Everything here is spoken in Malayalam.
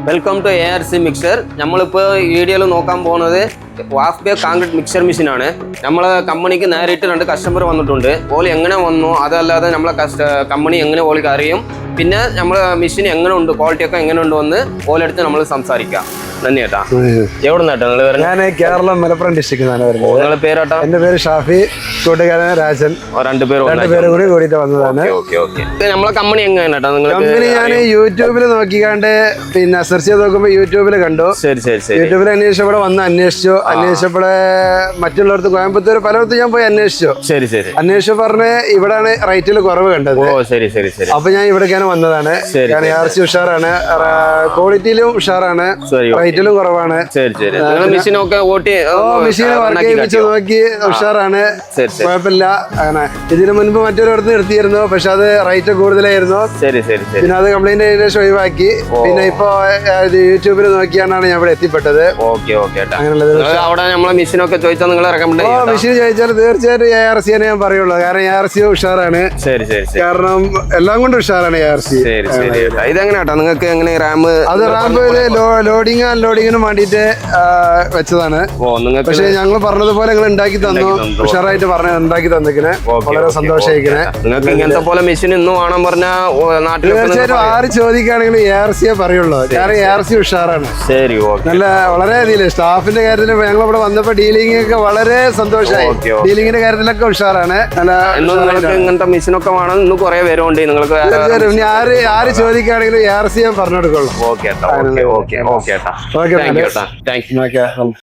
Welcome to ARC mixer. നമ്മളിപ്പോൾ ഈ വീഡിയോയിൽ നോക്കാൻ പോകുന്നത് വാഫ് ബേ കോൺക്രീറ്റ് മിക്സർ മെഷീനാണ്. നമ്മളെ കമ്പനിക്ക് നേരിട്ട് 2 കസ്റ്റമർ വന്നിട്ടുണ്ട്. ഓല് എങ്ങനെ വന്നു, അതല്ലാതെ നമ്മളെ കമ്പനി എങ്ങനെ ഓൾക്ക് അറിയും, പിന്നെ നമ്മളെ മെഷീൻ എങ്ങനെ ഉണ്ട്, ക്വാളിറ്റി ഒക്കെ എങ്ങനെ ഉണ്ട് എന്ന് ഓലെടുത്ത് നമ്മൾ സംസാരിക്കാം. നന്ദി ഏട്ടാ. എവിടെ നിന്നാട്ടാ നിങ്ങൾ വരുന്നത്? ഞാൻ കേരളം മലപ്പുറം ഡിസ്ട്രിക്റ്റിൽ നിന്നാണ് വരുന്നത്. നിങ്ങളെ പേരാട്ടാ? എന്റെ പേര് ഷാഫി, കൂട്ടുകാരൻ രാജൻ. രണ്ടുപേരും കൂടി കൂടിയിട്ട് വന്നതാണ്. നമ്മളെ കമ്പനി എങ്ങനെയാട്ടാ? നിങ്ങൾ കമ്പനി ഞാൻ യൂട്യൂബിൽ നോക്കിക്കാണ്ട് പിന്നെ സെർച്ച് ചെയ്ത് നോക്കുമ്പോ യൂട്യൂബിൽ കണ്ടു. ശരി ശരി ശരി. യൂട്യൂബിൽ അന്വേഷിച്ചപ്പോൾ വന്ന് അന്വേഷിച്ചപ്പോഴേ മറ്റുള്ളവർക്ക് കോയമ്പത്തൂർ പലയിടത്തും ഞാൻ പോയി അന്വേഷിച്ചു. ശരി ശരി. അന്വേഷിച്ചു പറഞ്ഞ് ഇവിടാണ് റേറ്റിൽ കുറവ് കണ്ടത്. ഓ ശരി ശരി ശരി. അപ്പൊ ഞാൻ ഇവിടേക്കാണ് വന്നതാണ്. ARC ഉഷാറാണ്, ക്വാളിറ്റിയിലും ഉഷാറാണ്, റേറ്റിലും കുറവാണ്. ശരി ശരി. മെഷീനൊക്കെ ഓട്ടി മെഷീൻ വർക്ക് ചെയ്യിപ്പിച്ച് നോക്കി ഉഷാറാണ്, കുഴപ്പമില്ല. അങ്ങനെ ഇതിനു മുൻപ് മറ്റൊരിടത്ത് നിർത്തിയിരുന്നു, പക്ഷെ അത് റേറ്റ് കൂടുതലായിരുന്നു. ശരി ശരി. പിന്നെ അത് കംപ്ലൈന്റ് ഏകദേശം ഒഴിവാക്കി. പിന്നെ ഇപ്പൊ യൂട്യൂബിൽ നോക്കിയാണ് ഞാൻ ഇവിടെ എത്തിപ്പെട്ടത്. അങ്ങനെയുള്ളത് അവിടെ നമ്മളെ മെഷീനൊക്കെ ചോദിച്ചാൽ നിങ്ങൾ മെഷീൻ ചോദിച്ചാൽ തീർച്ചയായിട്ടും ARC തന്നെ ഞാൻ പറയുള്ളൂ. കാരണം ARC ഉഷാറാണ്. ശരി ശരി. കാരണം എല്ലാം കൊണ്ടും ഉഷാറാണ് ARC. ഇതെങ്ങനെയാട്ടാ നിങ്ങൾക്ക് എങ്ങനെ റാം? അത് റാം ലോഡിങ് അൺലോഡിങ്ങിനും വേണ്ടിട്ട് വെച്ചതാണ്. പക്ഷെ ഞങ്ങൾ പറഞ്ഞതുപോലെ നിങ്ങൾ ഉണ്ടാക്കി തന്നു, ഉഷാറായിട്ട് ഉണ്ടാക്കി തന്നിക്കണേ. വളരെ സന്തോഷമായിക്കണേ. നിങ്ങൾക്ക് ഇങ്ങനത്തെ പോലെ മെഷീൻ ഇന്ന് വേണം പറഞ്ഞാൽ നാട്ടിൽ തീർച്ചയായിട്ടും ആര് ചോദിക്കുകയാണെങ്കിൽ ARC പറയുള്ളൂ. കാരണം ARC ഉഷാറാണ്. ശരി, നല്ല വളരെ രീതിയിൽ സ്റ്റാഫിന്റെ കാര്യത്തിൽ ഞങ്ങൾ ഇവിടെ വന്നപ്പോ ഡീലിംഗ് ഒക്കെ വളരെ സന്തോഷമായി. ഡീലിംഗിന്റെ കാര്യത്തിലൊക്കെ ഉഷാറാണ്. നിങ്ങൾക്ക് ഇങ്ങനത്തെ മെഷീനൊക്കെ വേണം, ഇന്ന് കുറെ പേരുണ്ട്. നിങ്ങൾക്ക് ആര് ചോദിക്കുകയാണെങ്കിലും ARC ഞാൻ പറഞ്ഞു കൊടുക്കുള്ളൂ. ഓക്കെ.